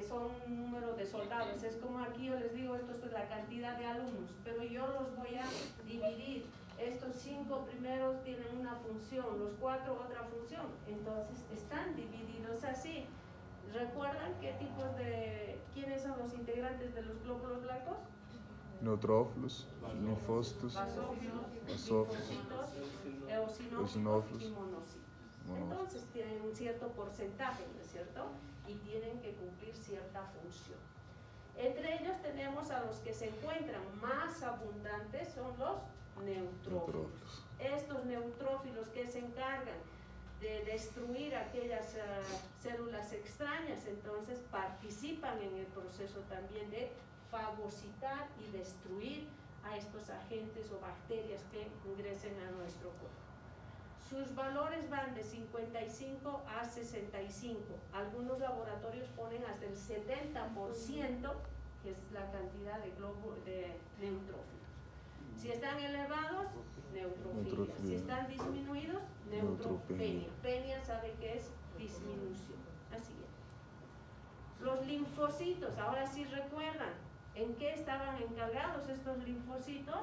son un número de soldados. Es como aquí yo les digo, esto es la cantidad de alumnos, pero yo los voy a dividir. Estos 5 primeros tienen una función, los 4 otra función. Entonces están divididos así. ¿Recuerdan qué tipos de... quiénes son los integrantes de los glóbulos blancos? Neutrófilos, linfócitos, Basófilos, linfocitos, eosinófilos y monocitos. Entonces tienen un cierto porcentaje, ¿no es cierto? Y tienen que cumplir cierta función. Entre ellos tenemos a los que se encuentran más abundantes, son los neutrófilos. Estos neutrófilos que se encargan de destruir aquellas células extrañas, entonces participan en el proceso también de fagocitar y destruir a estos agentes o bacterias que ingresen a nuestro cuerpo. Sus valores van de 55 a 65. Algunos laboratorios ponen hasta el 70%, que es la cantidad de neutrófilos. Si están elevados, neutrofilia. Si están disminuidos, neutropenia. Penia sabe que es disminución. Así es. Los linfocitos, ahora sí recuerdan en qué estaban encargados estos linfocitos.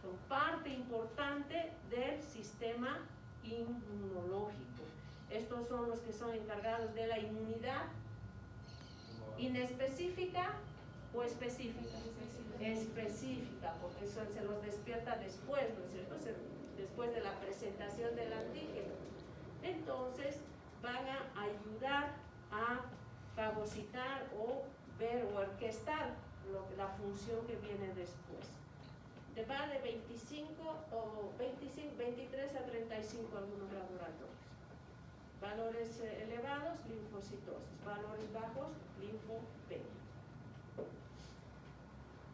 Son parte importante del sistema inmunológico. Estos son los que son encargados de la inmunidad inespecífica o específica. Específica, porque eso se los despierta después, ¿no es cierto? Después de la presentación del antígeno. Entonces van a ayudar a fagocitar o ver o orquestar la función que viene después. Va de 23 a 35 algunos laboratorios. Valores elevados, linfocitosis. Valores bajos, linfopenia.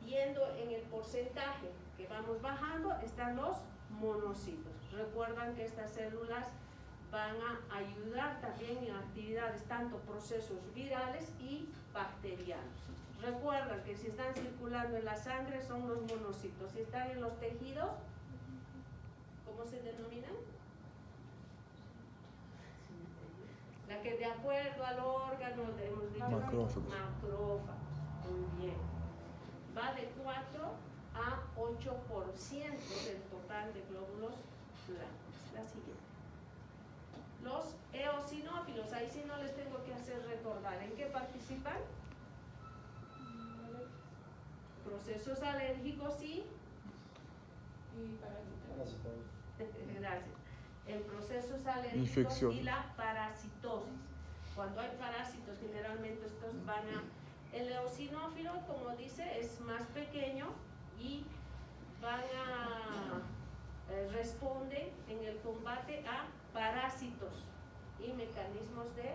Yendo en el porcentaje que vamos bajando, están los monocitos. Recuerdan que estas células van a ayudar también en actividades, tanto procesos virales y bacterianos. Recuerdan que si están circulando en la sangre son los monocitos. Si están en los tejidos, ¿cómo se denominan? La que de acuerdo al órgano, hemos dicho, macrófagos. Macrófagos. Muy bien. Va de 4 a 8% del total de glóbulos blancos. La siguiente. Los eosinófilos, ahí sí no les tengo que hacer recordar. ¿En qué participan? Procesos alérgicos y parasitarios. Gracias. En procesos alérgicos Infección. Y la parasitosis. Cuando hay parásitos, generalmente estos van a... El eosinófilo, como dice, es más pequeño y van a responde en el combate a parásitos y mecanismos de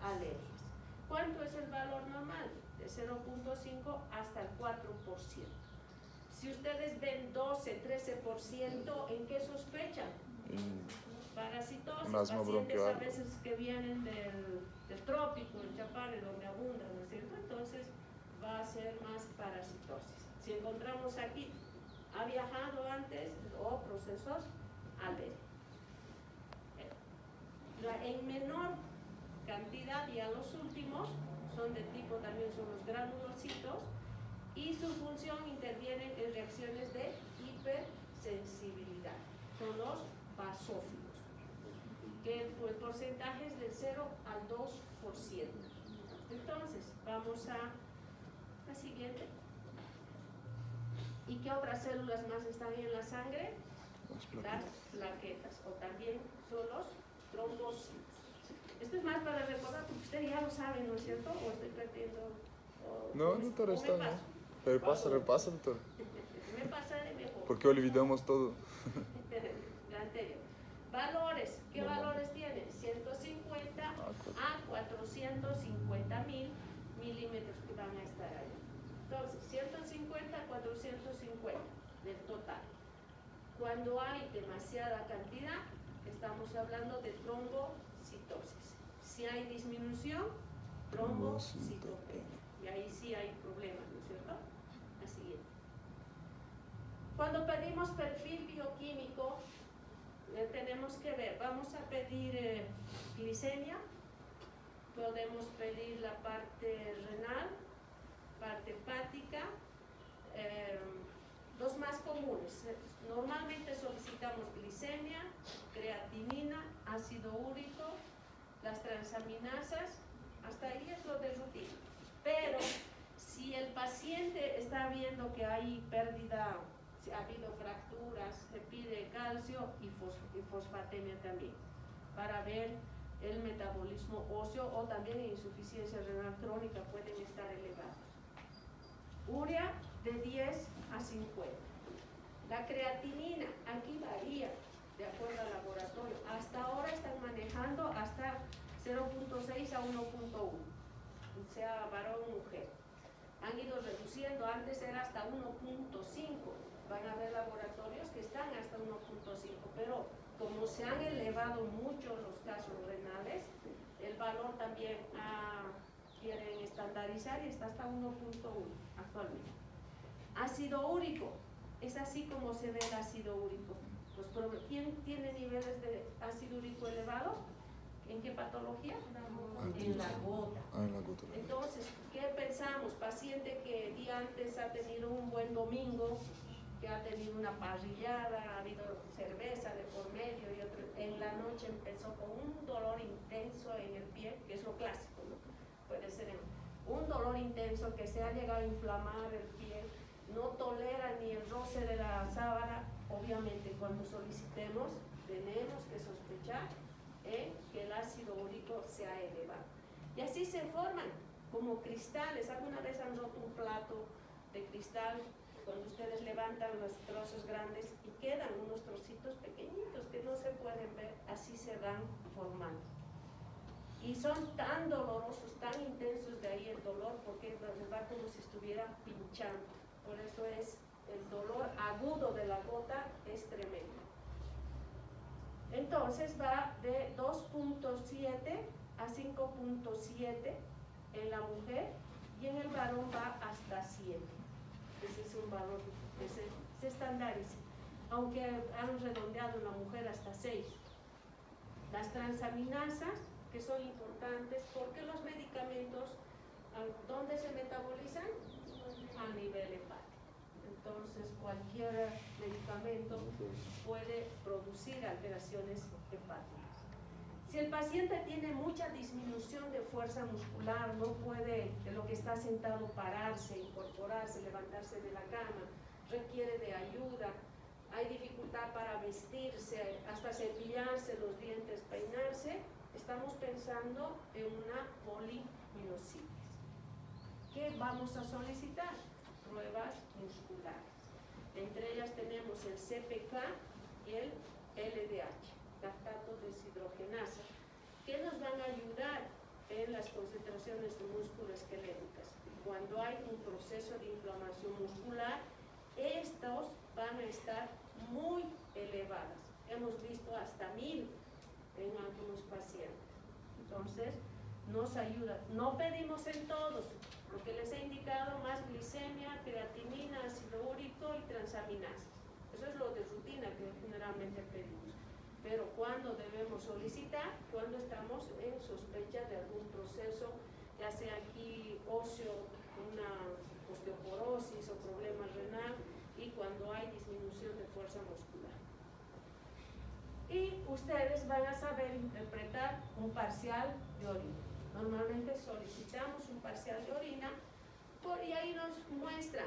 alergias. ¿Cuánto es el valor normal? De 0.5 hasta el 4%. Si ustedes ven 12, 13%, ¿en qué sospechan? Parasitosis, pacientes a veces que vienen del trópico, el Chapare, donde abundan, ¿no es cierto? Entonces va a ser más parasitosis. Si encontramos aquí, ha viajado antes o procesos alérgicos. En menor cantidad, ya los últimos son de tipo, también son los granulocitos, y su función interviene en reacciones de hipersensibilidad. Son los basófilos, que el porcentaje es del 0 al 2%. Entonces, vamos a la siguiente. ¿Y qué otras células más están en la sangre? Las plaquetas, o también son los trombocitos. Esto es más para recordar, porque ustedes ya lo saben, ¿no es cierto? ¿O estoy perdiendo? No, doctor, está bien. Repasa, doctor. Me pasaré mejor. Porque olvidamos todo. La anterior. Valores. ¿Qué valores tiene? 150 a 450.000 milímetros que van a estar ahí. Entonces, 150 a 450 del total. Cuando hay demasiada cantidad, estamos hablando de trombocitosis. Si hay disminución, trombocitopenia. Y ahí sí hay problemas, ¿no es cierto? La siguiente. Cuando pedimos perfil bioquímico, tenemos que ver, vamos a pedir glicemia, podemos pedir la parte renal, más comunes. Normalmente solicitamos glicemia, creatinina, ácido úrico, las transaminasas, hasta ahí es lo de rutina. Pero si el paciente está viendo que hay pérdida, si ha habido fracturas, se pide calcio y fosfatemia también, para ver el metabolismo óseo, o también insuficiencia renal crónica pueden estar elevados. Urea de 10 a 50. La creatinina, aquí varía de acuerdo al laboratorio. Hasta ahora están manejando hasta 0.6 a 1.1, sea varón o mujer. Han ido reduciendo, antes era hasta 1.5. Van a haber laboratorios que están hasta 1.5, pero como se han elevado mucho los casos renales, el valor también quieren estandarizar y está hasta 1.1 actualmente. Ácido úrico, es así como se ve el ácido úrico. Pues, ¿quién tiene niveles de ácido úrico elevado? ¿En qué patología? En la gota. Entonces, ¿qué pensamos? Paciente que el día antes ha tenido un buen domingo, que ha tenido una parrillada, ha habido cerveza de por medio y otro, en la noche empezó con un dolor intenso en el pie, que es lo clásico, ¿no? Puede ser un dolor intenso que se ha llegado a inflamar el pie, no tolera ni el roce de la sábana. Obviamente cuando solicitemos tenemos que sospechar que el ácido úrico se ha elevado. Y así se forman como cristales. ¿Alguna vez han roto un plato de cristal? Cuando ustedes levantan los trozos grandes y quedan unos trocitos pequeñitos que no se pueden ver, así se van formando. Y son tan dolorosos, tan intensos de ahí el dolor, porque va como si estuviera pinchando. Por eso es el dolor agudo de la gota, es tremendo. Entonces va de 2.7 a 5.7 en la mujer, y en el varón va hasta 7. Ese es un valor que se estandariza, aunque han redondeado en la mujer hasta 6. Las transaminasas, que son importantes, porque los medicamentos, ¿dónde se metabolizan? A nivel hepático. Entonces, cualquier medicamento puede producir alteraciones hepáticas. Si el paciente tiene mucha disminución de fuerza muscular, no puede, de lo que está sentado, pararse, incorporarse, levantarse de la cama, requiere de ayuda, hay dificultad para vestirse, hasta cepillarse los dientes, peinarse, estamos pensando en una polimiositis. ¿Qué vamos a solicitar? Pruebas musculares. Entre ellas tenemos el CPK y el LDH, lactato deshidrogenasa, que nos van a ayudar en las concentraciones de músculo esqueléticas. Cuando hay un proceso de inflamación muscular, estos van a estar muy elevadas. Hemos visto hasta 1000 en algunos pacientes. Entonces, nos ayuda. No pedimos en todos, lo que les he indicado, más glicemia, creatinina, ácido úrico y transaminasas. Eso es lo de rutina que generalmente pedimos. Pero cuando debemos solicitar, cuando estamos en sospecha de algún proceso, ya sea aquí óseo, una osteoporosis o problema renal, y cuando hay disminución de fuerza muscular. Y ustedes van a saber interpretar un parcial de orina. Normalmente solicitamos un parcial de orina y ahí nos muestran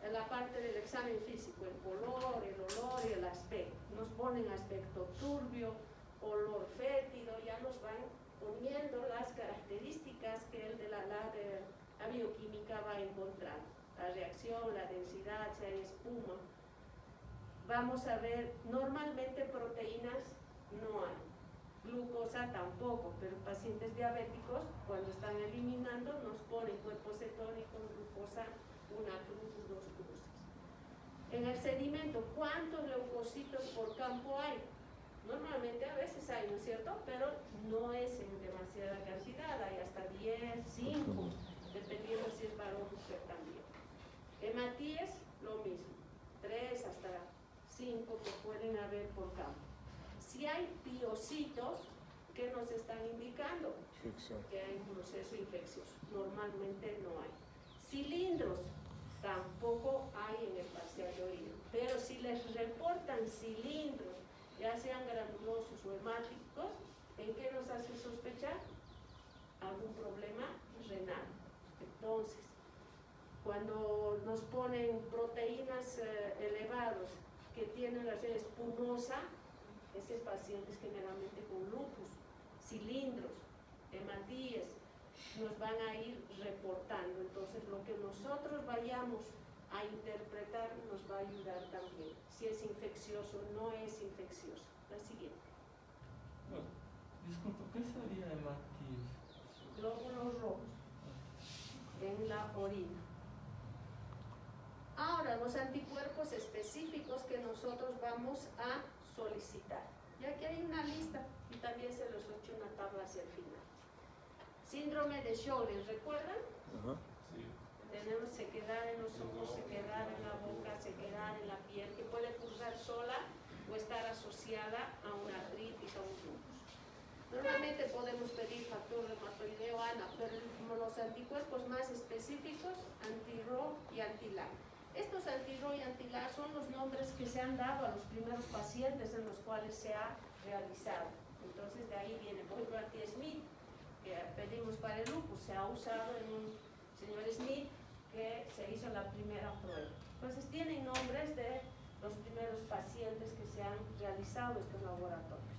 en la parte del examen físico el color, el olor y el aspecto. Nos ponen aspecto turbio, olor fétido, ya nos van poniendo las características que el de la bioquímica va a encontrar. La reacción, la densidad, si hay espuma. Vamos a ver, normalmente proteínas no hay. Glucosa tampoco, pero pacientes diabéticos, cuando están eliminando, nos ponen cuerpos cetónicos, glucosa, 1 cruz, 2 cruces. En el sedimento, ¿cuántos leucocitos por campo hay? Normalmente a veces hay, ¿no es cierto? Pero no es en demasiada cantidad, hay hasta 10, 5, dependiendo si es varón o mujer también. Hematíes, lo mismo, 3 hasta 5 que pueden haber por campo. Si hay piocitos, ¿qué nos están indicando? Que hay un proceso infeccioso. Normalmente no hay. Cilindros, tampoco hay en el parcial de orina. Pero si les reportan cilindros, ya sean granulosos o hemáticos, ¿en qué nos hace sospechar? Algún problema renal. Entonces, cuando nos ponen proteínas elevados que tienen la sed espumosa, ese paciente es generalmente con lupus, cilindros, hematíes, nos van a ir reportando. Entonces, lo que nosotros vayamos a interpretar nos va a ayudar también. Si es infeccioso, no es infeccioso. La siguiente. Bueno, disculpa, ¿qué sería hematíes? Glóbulos rojos en la orina. Ahora, los anticuerpos específicos que nosotros vamos a solicitar. Ya que hay una lista y también se los he hecho una tabla hacia el final. Síndrome de Sjögren, ¿recuerdan? Sí. Tenemos sequedad en los ojos, sequedad en la boca, sequedad en la piel, que puede cursar sola o estar asociada a una artritis o un lupus. Normalmente podemos pedir factor reumatoideo ANA, pero los anticuerpos más específicos, anti-RO y anti-LA. Estos anti-RO y anti-LA son los nombres que se han dado a los primeros pacientes en los cuales se ha realizado. Entonces de ahí viene, por ejemplo, anti-Smith, que pedimos para el lupus, se ha usado en un señor Smith que se hizo la primera prueba. Entonces tienen nombres de los primeros pacientes que se han realizado estos laboratorios.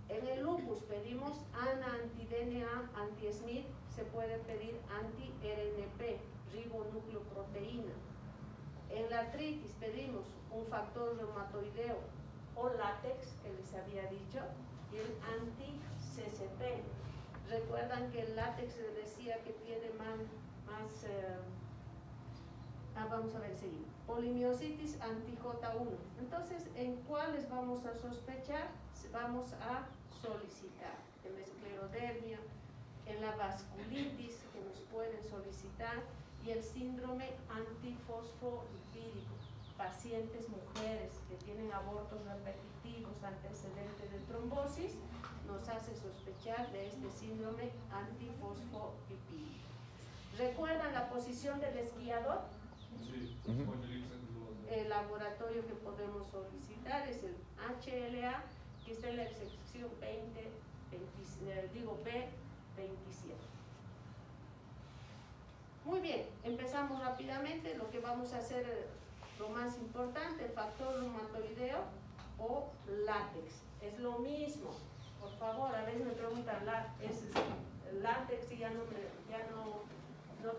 En el lupus pedimos ANA, anti-DNA, anti-Smith, se puede pedir anti-RNP, ribonucleoproteína. En la artritis pedimos un factor reumatoideo o látex, que les había dicho, y el anti-CCP. Recuerdan que el látex les decía que tiene vamos a ver enseguida. Polimiositis anti-J1. Entonces, ¿en cuáles vamos a sospechar? Vamos a solicitar en la esclerodermia, en la vasculitis, que nos pueden solicitar, y el síndrome antifosfolipídico. Pacientes mujeres que tienen abortos repetitivos, antecedentes de trombosis, nos hace sospechar de este síndrome antifosfolipídico. ¿Recuerdan la posición del esquiador? Sí. El laboratorio que podemos solicitar es el HLA, que está en la sección B27. Muy bien, empezamos rápidamente. Lo que vamos a hacer, lo más importante, factor reumatoideo o látex. Es lo mismo. Por favor, a veces me preguntan, ¿es látex? Y ya no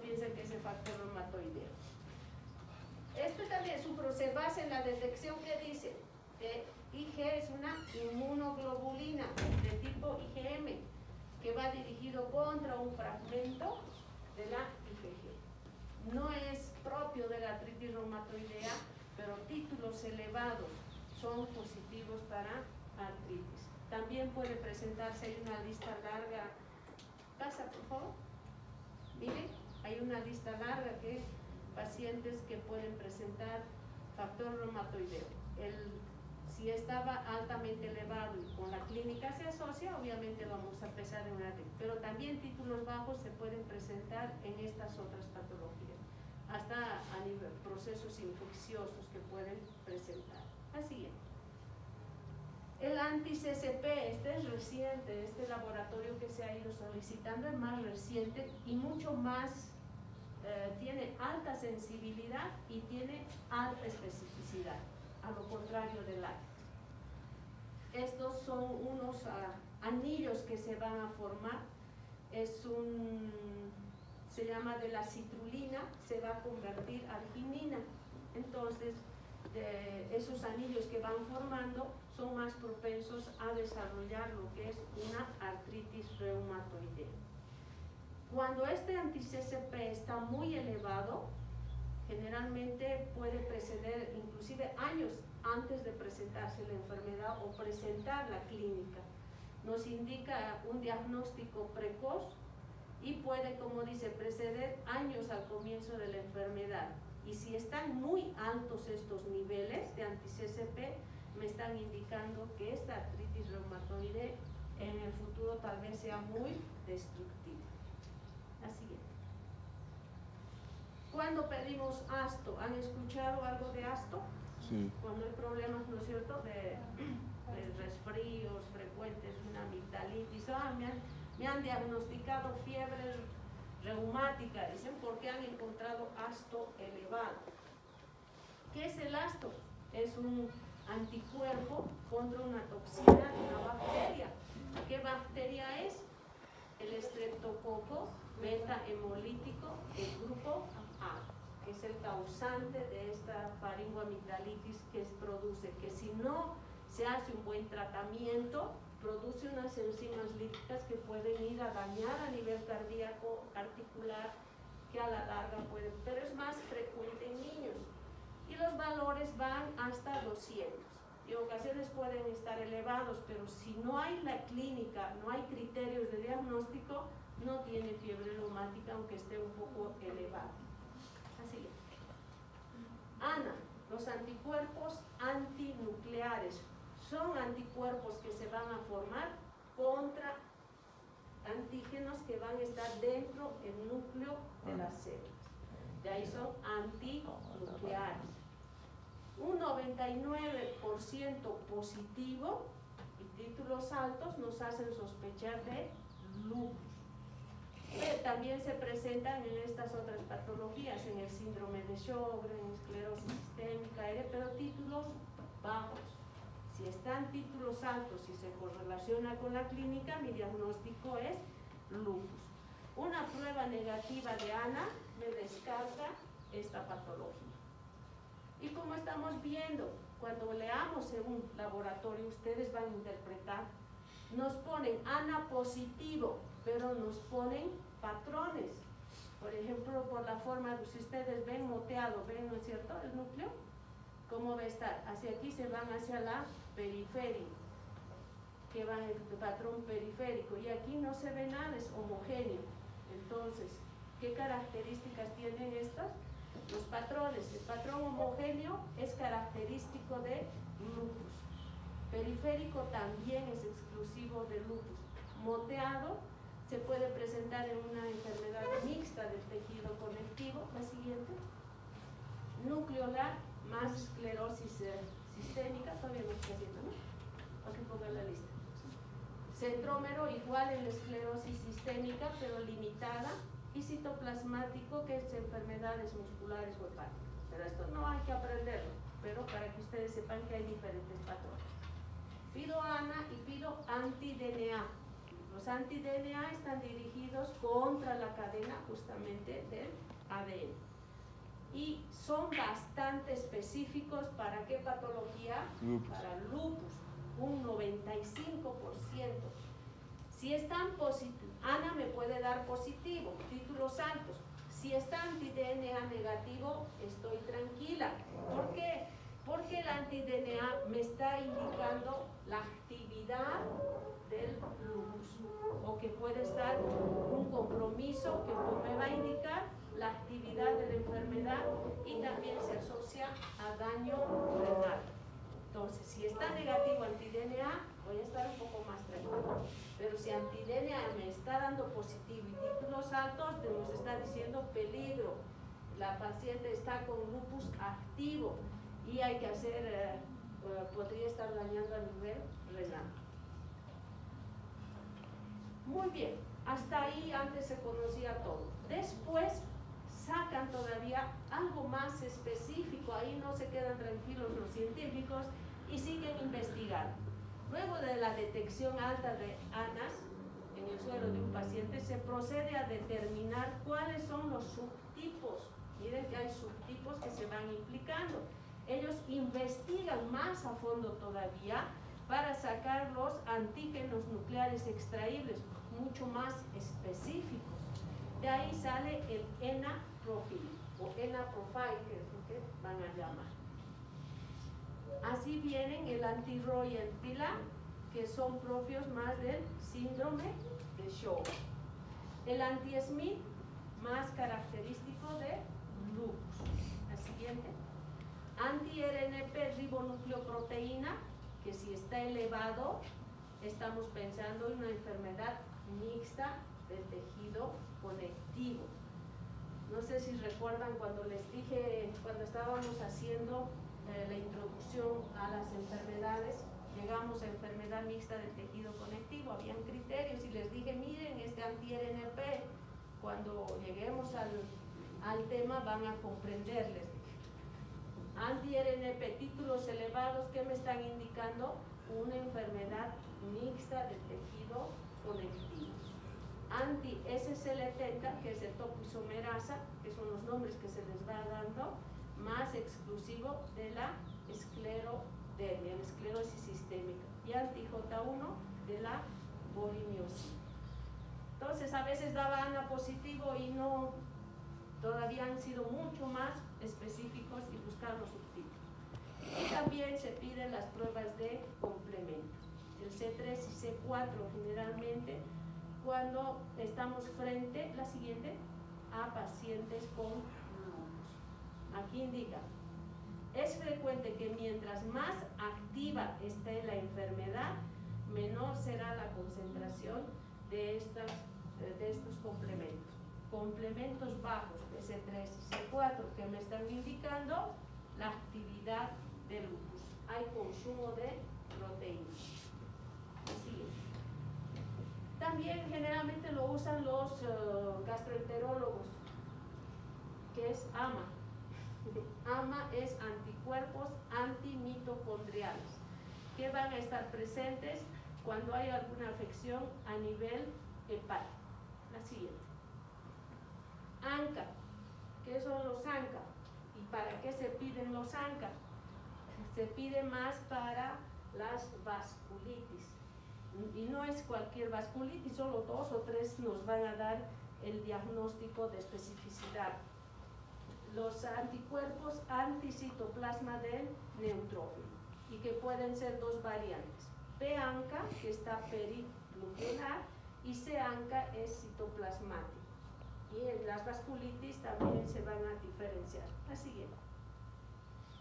piensen que es el factor reumatoideo. Esto también se basa en la detección que dice IG es una inmunoglobulina de tipo IgM que va dirigido contra un fragmento de la IgG. No es propio de la artritis reumatoidea, pero títulos elevados son positivos para artritis. También puede presentarse, hay una lista larga. Pasa, por favor. Miren, hay una lista larga que pacientes que pueden presentar factor reumatoideo. Si estaba altamente elevado y con la clínica se asocia, obviamente vamos a empezar en una, pero también títulos bajos se pueden presentar en estas otras patologías, hasta a nivel procesos infecciosos que pueden presentar. Así es. El anti-CCP, este es reciente, este laboratorio que se ha ido solicitando es más reciente y mucho más, tiene alta sensibilidad y tiene alta especificidad, a lo contrario del látex. Estos son unos anillos que se van a formar, se llama de la citrulina, se va a convertir a arginina. Entonces, esos anillos que van formando son más propensos a desarrollar lo que es una artritis reumatoidea. Cuando este anti-CCP está muy elevado, generalmente puede preceder inclusive años antes de presentarse la enfermedad o presentar la clínica. Nos indica un diagnóstico precoz y puede, como dice, preceder años al comienzo de la enfermedad. Y si están muy altos estos niveles de anti-CCP, me están indicando que esta artritis reumatoide en el futuro tal vez sea muy destructiva. La siguiente. Cuando pedimos ASTO, ¿han escuchado algo de ASTO? Sí. Cuando hay problemas, ¿no es cierto?, de resfríos frecuentes, una amigdalitis, me han diagnosticado fiebre reumática, dicen, porque han encontrado ASTO elevado. ¿Qué es el ASTO? Es un anticuerpo contra una toxina, una bacteria. ¿Qué bacteria es? El Streptococcus beta hemolítico del grupo A, que es el causante de esta faringoamigdalitis que produce, que si no se hace un buen tratamiento, produce unas enzimas líticas que pueden ir a dañar a nivel cardíaco, articular, que a la larga pueden, pero es más frecuente en niños. Y los valores van hasta 200. Y en ocasiones pueden estar elevados, pero si no hay la clínica, no hay criterios de diagnóstico, no tiene fiebre reumática, aunque esté un poco elevada. Así. ANA, los anticuerpos antinucleares, son anticuerpos que se van a formar contra antígenos que van a estar dentro del núcleo de las células. De ahí son antinucleares. Un 99% positivo y títulos altos nos hacen sospechar de lupus. Pero también se presentan en estas otras patologías, en el síndrome de Sjögren, en esclerosis sistémica, pero títulos bajos. Si están títulos altos y se correlaciona con la clínica, mi diagnóstico es lupus. Una prueba negativa de ANA me descarta esta patología. Y como estamos viendo, cuando leamos en un laboratorio, ustedes van a interpretar, nos ponen ANA positivo, pero nos ponen patrones. Por ejemplo, por la forma, si ustedes ven moteado, ven, ¿no es cierto?, el núcleo, ¿cómo va a estar? Hacia aquí se van hacia la periferia, que va el patrón periférico, y aquí no se ve nada, es homogéneo. Entonces, ¿qué características tienen estas? Los patrones. El patrón homogéneo es característico de lupus. Periférico también es exclusivo de lupus. Moteado se puede presentar en una enfermedad mixta del tejido conectivo. La siguiente. Nucleolar más esclerosis sistémica, todavía no está haciendo, ¿no? Aquí pongan la lista. Centrómero igual en la esclerosis sistémica, pero limitada. Y citoplasmático, que es enfermedades musculares o hepáticas. Pero esto no hay que aprenderlo, pero para que ustedes sepan que hay diferentes patrones. Pido ANA y pido anti-DNA. Los anti-DNA están dirigidos contra la cadena justamente del ADN. Y son bastante específicos para qué patología? Lupus. Para lupus, un 95%. Si están positivos, ANA me puede dar positivo, títulos altos. Si está anti-DNA negativo, estoy tranquila. ¿Por qué? Porque el anti-DNA me está indicando la actividad del lupus, o que puede estar un compromiso que me va a indicar la actividad de la enfermedad, y también se asocia a daño renal. Entonces, si está negativo anti-DNA, voy a estar un poco más tranquilo. Pero si anti-DNA me está dando positivo y títulos altos, nos está diciendo peligro. La paciente está con lupus activo y hay que hacer, podría estar dañando a nivel renal. Muy bien, hasta ahí antes se conocía todo. Después sacan todavía algo más específico, ahí no se quedan tranquilos los científicos y siguen investigando. Luego de la detección alta de ANAS en el suelo de un paciente, se procede a determinar cuáles son los subtipos. Miren que hay subtipos que se van implicando. Ellos investigan más a fondo todavía para sacar los antígenos nucleares extraíbles, mucho más específicos. De ahí sale el ENA profile o ENA profile, que es lo que van a llamar. Así vienen el anti-ROY y el TILA, que son propios más del síndrome de Sjögren. El anti-SMIT, más característico de lupus. La siguiente. Anti-RNP ribonucleoproteína, que si está elevado, estamos pensando en una enfermedad mixta del tejido conectivo. No sé sé si recuerdan cuando les dije, cuando estábamos haciendo la introducción a las enfermedades, llegamos a enfermedad mixta del tejido conectivo, habían criterios y les dije, miren, este anti-RNP, cuando lleguemos al tema van a comprenderles. Anti-RNP, títulos elevados, ¿qué me están indicando? Una enfermedad mixta del tejido conectivo. Anti-SC70, que es el topoisomerasa, que son los nombres que se les va dando, más exclusivo de la esclerodermia, la esclerosis sistémica, y anti-J1 de la borreliosina. Entonces, a veces daba ANA positivo y no, todavía han sido mucho más específicos y buscar los subtipos. Y también se piden las pruebas de complemento, el C3 y C4 generalmente, cuando estamos frente, la siguiente, a pacientes con lupus. Aquí indica, es frecuente que mientras más activa esté la enfermedad, menor será la concentración de estos complementos. Complementos bajos de C3 y C4 que me están indicando la actividad del lupus. Hay consumo de proteínas. Así es. También generalmente lo usan los gastroenterólogos, que es AMA. AMA es anticuerpos antimitocondriales, que van a estar presentes cuando hay alguna afección a nivel hepático. La siguiente. ANCA. ¿Qué son los ANCA? ¿Y para qué se piden los ANCA? Se pide más para las vasculitis. Y no es cualquier vasculitis, solo 2 o 3 nos van a dar el diagnóstico de especificidad. Los anticuerpos anticitoplasma del neutrófilo, y que pueden ser 2 variantes. P-ANCA, que está perinuclear, y C-ANCA es citoplasmático. Y en las vasculitis también se van a diferenciar. La siguiente.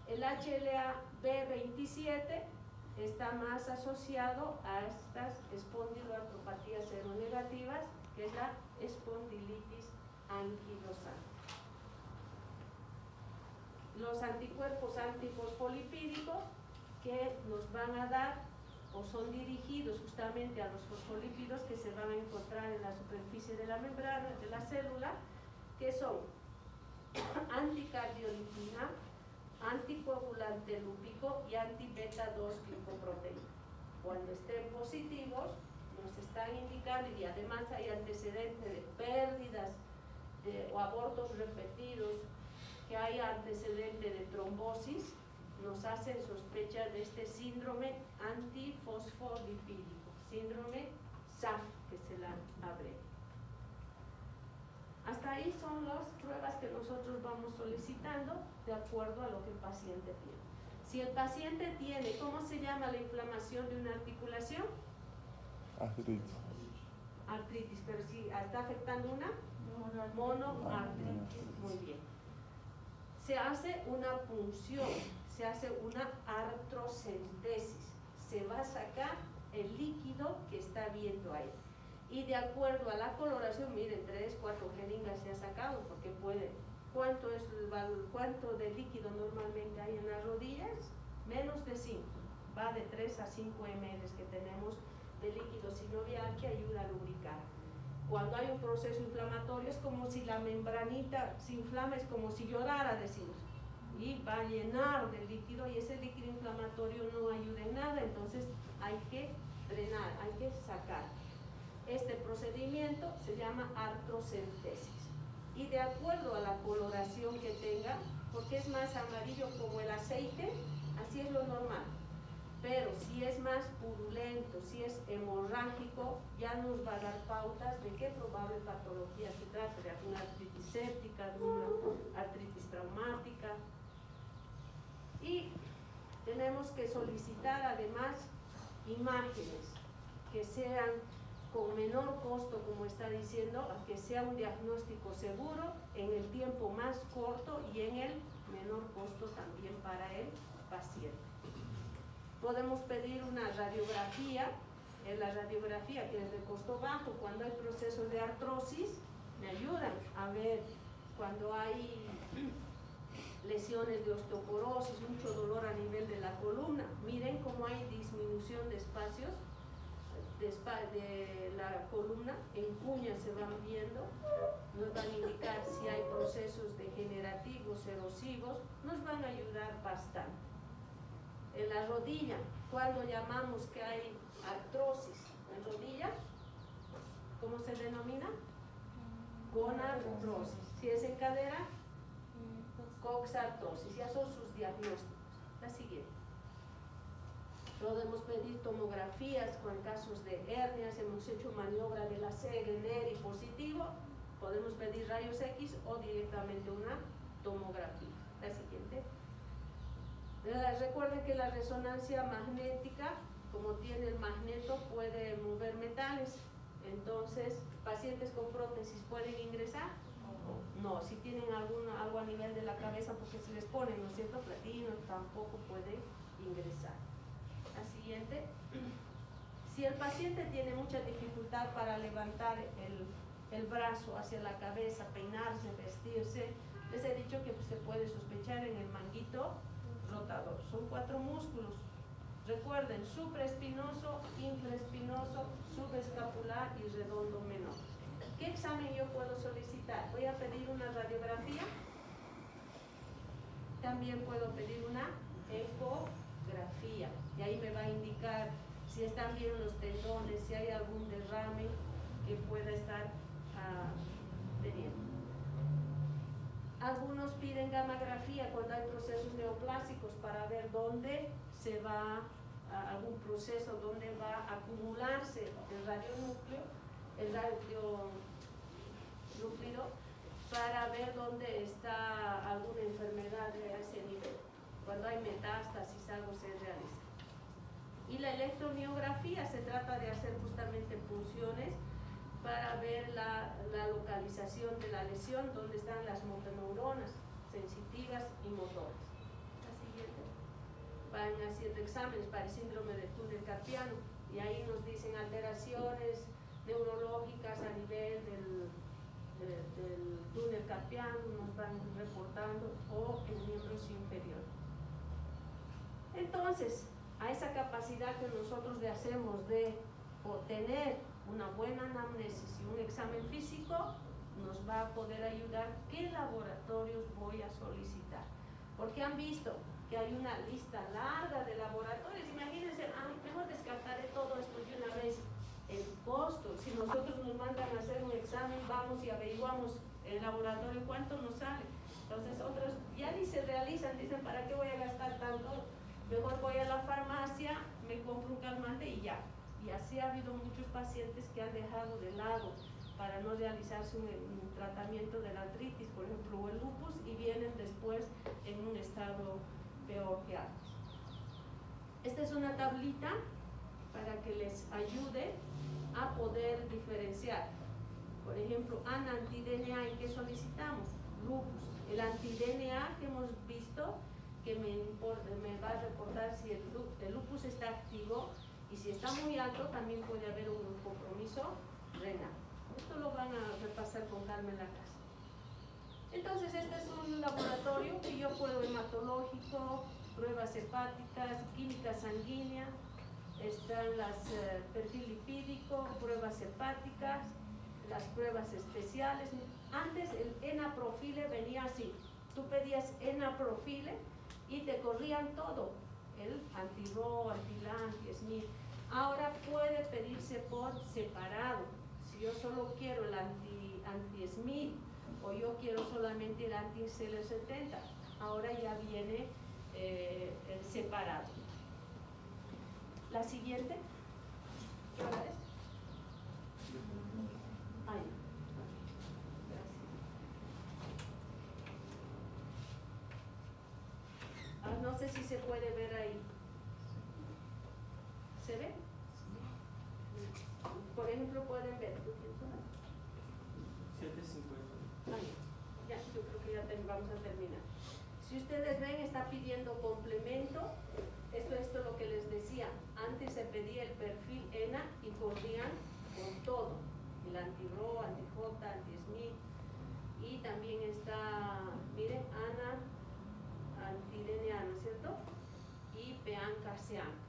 El HLA-B27 está más asociado a estas espondiloartropatías seronegativas, que es la espondilitis anquilosante. Los anticuerpos antifosfolipídicos, que nos van a dar o son dirigidos justamente a los fosfolípidos que se van a encontrar en la superficie de la membrana de la célula, que son anticardiolitina, anticoagulante lúpico y anti-beta-2-glicoproteína. Cuando estén positivos, nos están indicando, y además hay antecedentes de pérdidas o abortos repetidos, que hay antecedente de trombosis, nos hacen sospecha de este síndrome antifosfolipídico, síndrome SAF, que se la abrevia. Hasta ahí son las pruebas que nosotros vamos solicitando de acuerdo a lo que el paciente tiene. Si el paciente tiene, ¿cómo se llama la inflamación de una articulación? Artritis. Artritis, pero si está afectando una monoartritis. Muy bien. Se hace una punción, se hace una artrocentesis, se va a sacar el líquido que está viendo ahí. Y de acuerdo a la coloración, miren, 3, 4 jeringas se ha sacado, porque puede. ¿Cuánto de líquido normalmente hay en las rodillas? Menos de 5. Va de 3 a 5 ml que tenemos de líquido sinovial que ayuda a lubricar. Cuando hay un proceso inflamatorio es como si la membranita se inflama, es como si llorara, decimos, y va a llenar de líquido, y ese líquido inflamatorio no ayuda en nada, entonces hay que drenar, hay que sacar. Este procedimiento se llama artrocentesis, y de acuerdo a la coloración que tenga, porque es más amarillo como el aceite, así es lo normal. Pero si es más purulento, si es hemorrágico, ya nos va a dar pautas de qué probable patología se trata, de alguna artritis séptica, de una artritis traumática. Y tenemos que solicitar además imágenes que sean con menor costo, como está diciendo, a que sea un diagnóstico seguro en el tiempo más corto y en el menor costo también para el paciente. Podemos pedir una radiografía, la radiografía que es de costo bajo, cuando hay procesos de artrosis, me ayudan a ver cuando hay lesiones de osteoporosis, mucho dolor a nivel de la columna. Miren cómo hay disminución de espacios de la columna, en cuñas se van viendo, nos van a indicar si hay procesos degenerativos, erosivos, nos van a ayudar bastante. En la rodilla, cuando llamamos que hay artrosis en rodilla, ¿cómo se denomina? Gonartrosis. Si es en cadera, coxartrosis. Ya son sus diagnósticos. La siguiente. Podemos pedir tomografías con casos de hernias, hemos hecho maniobra de la Segener y positivo, podemos pedir rayos X o directamente una tomografía. La siguiente. Recuerden que la resonancia magnética, como tiene el magneto, puede mover metales. Entonces, pacientes con prótesis pueden ingresar. No, si tienen algo a nivel de la cabeza, porque se les pone, ¿no es cierto?, platino, tampoco puede ingresar. La siguiente. Si el paciente tiene mucha dificultad para levantar el brazo hacia la cabeza, peinarse, vestirse, les he dicho que se puede sospechar en el manguito rotador. Son 4 músculos. Recuerden, supraespinoso, infraespinoso, subescapular y redondo menor. ¿Qué examen yo puedo solicitar? Voy a pedir una radiografía. También puedo pedir una ecografía. Y ahí me va a indicar si están bien los tendones, si hay algún derrame que pueda estar teniendo. Algunos piden gammagrafía cuando hay procesos neoplásicos para ver dónde se va algún proceso, dónde va a acumularse el radionúcleo, el radionúclido, para ver dónde está alguna enfermedad a ese nivel. Cuando hay metástasis, algo se realiza. Y la electromiografía se trata de hacer justamente punciones para ver la localización de la lesión, donde están las motoneuronas sensitivas y motoras. La siguiente. Van haciendo exámenes para el síndrome del túnel carpiano y ahí nos dicen alteraciones neurológicas a nivel del túnel carpiano, nos van reportando, o en miembros inferiores. Entonces, a esa capacidad que nosotros le hacemos de obtener una buena anamnesis y un examen físico, nos va a poder ayudar qué laboratorios voy a solicitar. Porque han visto que hay una lista larga de laboratorios. Imagínense, mejor descartaré todo esto de una vez. El costo, si nosotros nos mandan a hacer un examen, vamos y averiguamos el laboratorio cuánto nos sale. Entonces otros ya ni se realizan, dicen, ¿para qué voy a gastar tanto? Mejor voy a la farmacia, me compro un calmante y ya. Y así ha habido muchos pacientes que han dejado de lado para no realizarse un tratamiento de la artritis, por ejemplo, o el lupus, y vienen después en un estado peor que antes. Esta es una tablita para que les ayude a poder diferenciar. Por ejemplo, anti-DNA, ¿y qué solicitamos? Lupus. El anti-DNA que hemos visto, que me va a reportar si el lupus está activo, y si está muy alto también puede haber un compromiso renal. Esto lo van a repasar con calma en la casa. Entonces este es un laboratorio que yo puedo, hematológico, pruebas hepáticas, química sanguínea, están las perfil lipídico, pruebas hepáticas, las pruebas especiales. Antes el enaprofile venía así, tú pedías enaprofile y te corrían todo, el anti-RO, anti-LA, anti-SMIT. Ahora puede pedirse por separado. Si yo solo quiero el anti-SMIT o yo quiero solamente el anti-CL70, ahora ya viene separado. La siguiente. ¿Qué hora es? Ahí. Gracias. No sé si se puede ver ahí. ¿Se ve? Por ejemplo, pueden ver. 7:50. Ya, yo creo que ya vamos a terminar. Si ustedes ven, está pidiendo complemento. Esto es lo que les decía. Antes se pedía el perfil ENA y corrían con todo. El anti-RO, anti-J, anti-SMIT. y también está, miren, ANA anti-DNA, ¿no es cierto? Y PEANCA-SEANCA,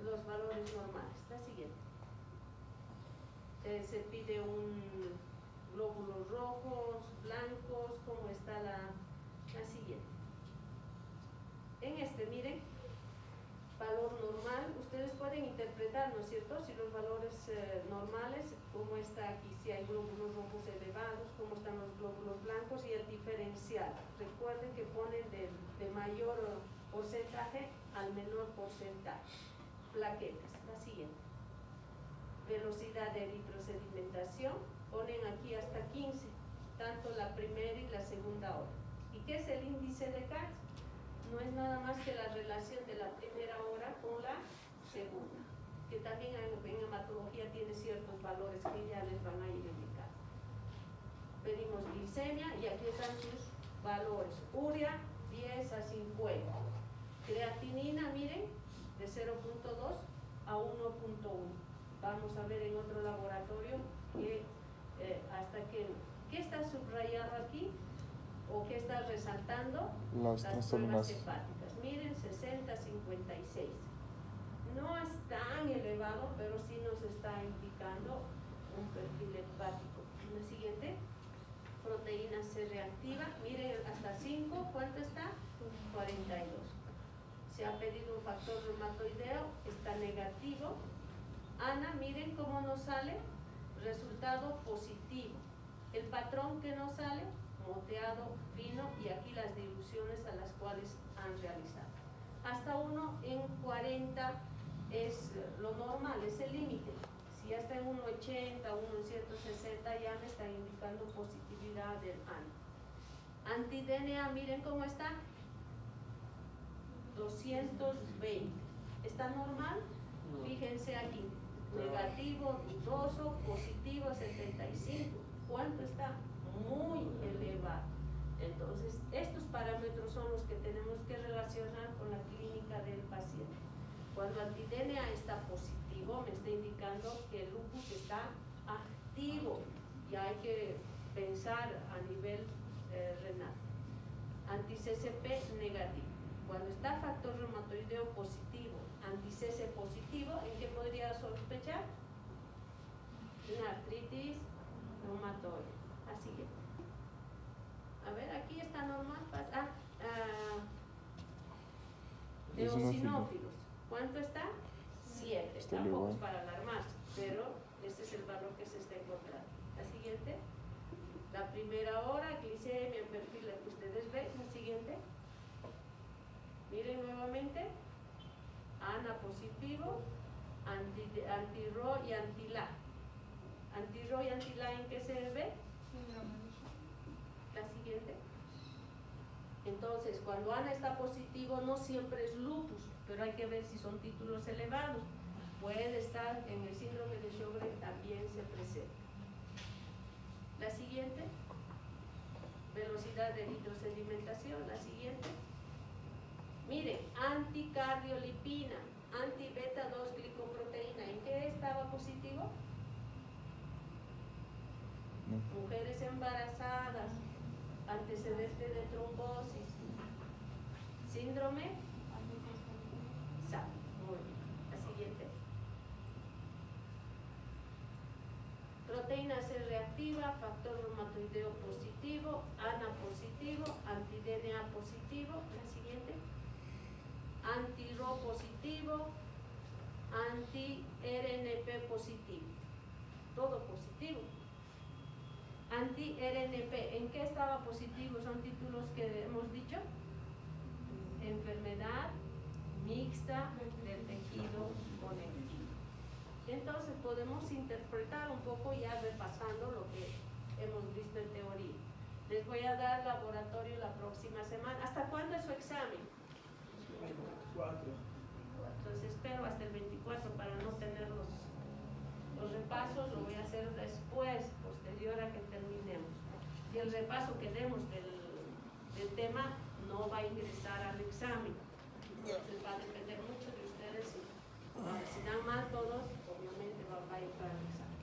los valores normales. La siguiente. Se pide un glóbulos rojos, blancos, ¿cómo está la siguiente? En este, miren, valor normal, ustedes pueden interpretar, ¿no es cierto? Si los valores normales, cómo está aquí, si hay glóbulos rojos elevados, cómo están los glóbulos blancos y el diferencial. Recuerden que ponen de mayor porcentaje al menor porcentaje. Plaquetas, la siguiente. Velocidad de eritrosedimentación, ponen aquí hasta 15, tanto la primera y la segunda hora. ¿Y qué es el índice de Katz? No es nada más que la relación de la primera hora con la segunda, que también en hematología tiene ciertos valores que ya les van a ir indicando. Pedimos glicemia y aquí están sus valores. Urea 10 a 50. Creatinina, miren, de 0.2 a 1.1. Vamos a ver en otro laboratorio que hasta que, ¿qué está subrayado aquí? ¿O qué está resaltando? Las pruebas hepáticas. Miren, 60-56. No es tan elevado, pero sí nos está indicando un perfil hepático. La siguiente, proteína C reactiva. Miren, hasta 5, ¿cuánto está? 42. Se ha pedido un factor reumatoideo, está negativo. ANA, miren cómo nos sale, resultado positivo. El patrón que nos sale, moteado fino, y aquí las diluciones a las cuales han realizado. Hasta 1 en 40 es lo normal, es el límite. Si ya está en 1,80, 1 en 160, ya me está indicando positividad del ANA. Anti-DNA, miren cómo está, 220. ¿Está normal? Fíjense aquí, negativo, dudoso, positivo, 75. ¿Cuánto está? Muy elevado. Entonces, estos parámetros son los que tenemos que relacionar con la clínica del paciente. Cuando anti-DNA está positivo, me está indicando que el lupus está activo. Ya hay que pensar a nivel renal. Anti-CCP negativo. Cuando está factor reumatoideo positivo, anti-CC positivo, ¿en qué podría sospechar? Una artritis reumatoide. Así que, a ver, aquí está normal. Eosinófilos. ¿Cuánto está? 7. Tampoco es para alarmarse, pero este es el valor que se está encontrando. La siguiente. La primera hora, glicemia, el perfil que ustedes ven. La siguiente. Miren nuevamente. ANA positivo, anti-RO y anti-LA. Anti-RO y anti-LA, ¿en qué se ve? La siguiente. Entonces, cuando ANA está positivo, no siempre es lupus, pero hay que ver si son títulos elevados. Puede estar en el síndrome de Sjögren, también se presenta. La siguiente. Velocidad de eritrosedimentación. La siguiente. Miren, anticardiolipina, anti-beta 2 glicoproteína. ¿En qué estaba positivo? Mujeres embarazadas, antecedente de trombosis, síndrome SAP. Muy bien. La siguiente. Proteína C reactiva, factor reumatoideo positivo, ANA positivo, anti-DNA positivo. La siguiente. Anti-RO positivo, anti-RNP positivo. Todo positivo. Anti-RNP, ¿en qué estaba positivo? Son títulos que hemos dicho. Enfermedad mixta del tejido conectivo. Entonces podemos interpretar un poco ya repasando lo que hemos visto en teoría. Les voy a dar laboratorio la próxima semana. ¿Hasta cuándo es su examen? 24. Entonces espero hasta el 24 para no tener los repasos. Lo voy a hacer después, posterior a que terminemos. Y el repaso que demos del tema no va a ingresar al examen. Entonces va a depender mucho de ustedes. Si dan mal todos, obviamente va a entrar al examen.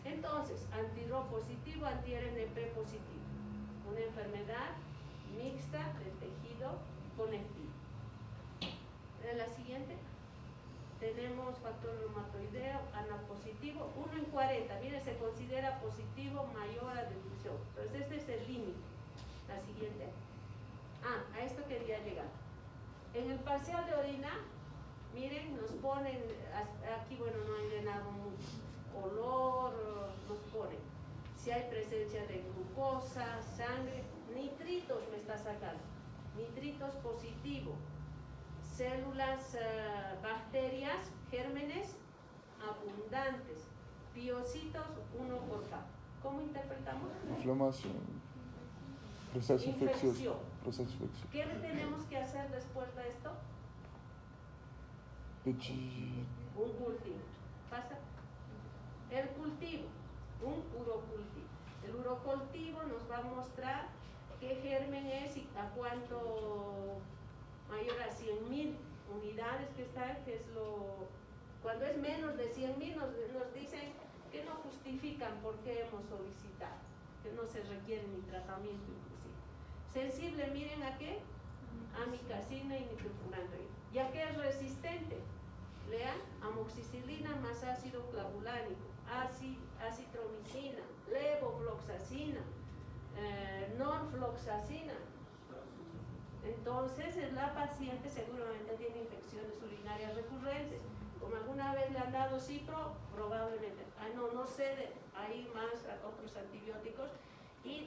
Entonces, anti-RO positivo, anti-RNP positivo. Una enfermedad mixta del tejido conectivo. En la siguiente tenemos factor reumatoideo, ANA positivo, 1 en 40. Mire, se considera positivo mayor a deducción. Entonces, este es el límite. La siguiente. A esto quería llegar. En el parcial de orina, miren, nos ponen, aquí bueno, no hay de nada olor, nos ponen si hay presencia de glucosa, sangre, nitritos me está sacando, nitritos positivo, células, bacterias, gérmenes abundantes, piocitos 1 por K. ¿Cómo interpretamos? Inflamación. Proceso infeccioso. Infección. Proceso infeccioso. ¿Qué tenemos que hacer después de esto? Un cultivo. ¿Pasa? El cultivo, un urocultivo. El urocultivo nos va a mostrar qué germen es y a cuánto mayor a 100.000 unidades que está, que es lo... Cuando es menos de 100.000 nos dicen que no justifican por qué hemos solicitado, que no se requiere ni tratamiento inclusive. Sensible, miren a qué, amicacina y nitrofurantoína. ¿Ya que es resistente? Lean, amoxicilina más ácido clavulánico, acitromicina, levofloxacina, norfloxacina. Entonces, la paciente seguramente tiene infecciones urinarias recurrentes. Como alguna vez le han dado cipro, probablemente. No cede a ir más a otros antibióticos y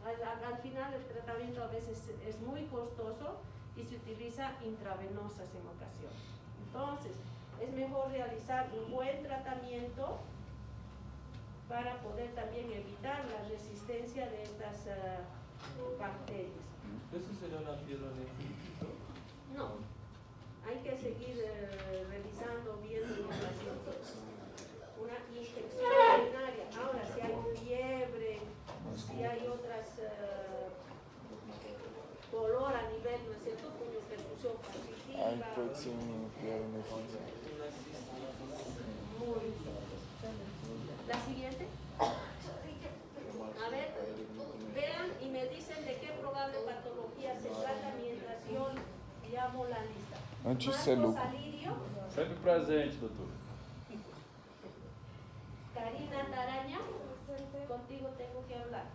al final el tratamiento a veces es muy costoso y se utiliza intravenosas en ocasiones. Entonces, es mejor realizar un buen tratamiento para poder también evitar la resistencia de estas bacterias. ¿Eso será una piedra nefrítica? No, hay que seguir revisando, viendo los pacientes. Una infección urinaria. Ahora, si hay fiebre, si hay otras dolor a nivel, ¿no es cierto?, como percusión positiva. Hay proximidad nuclear nefrítica. Muy bien. La siguiente. A ver, vean y me dicen de qué probable patología se trata mientras yo llamo la lista. Anticelu. Marcos Alirio. Sempre presente, doutor. Karina Taraña. Contigo tengo que hablar.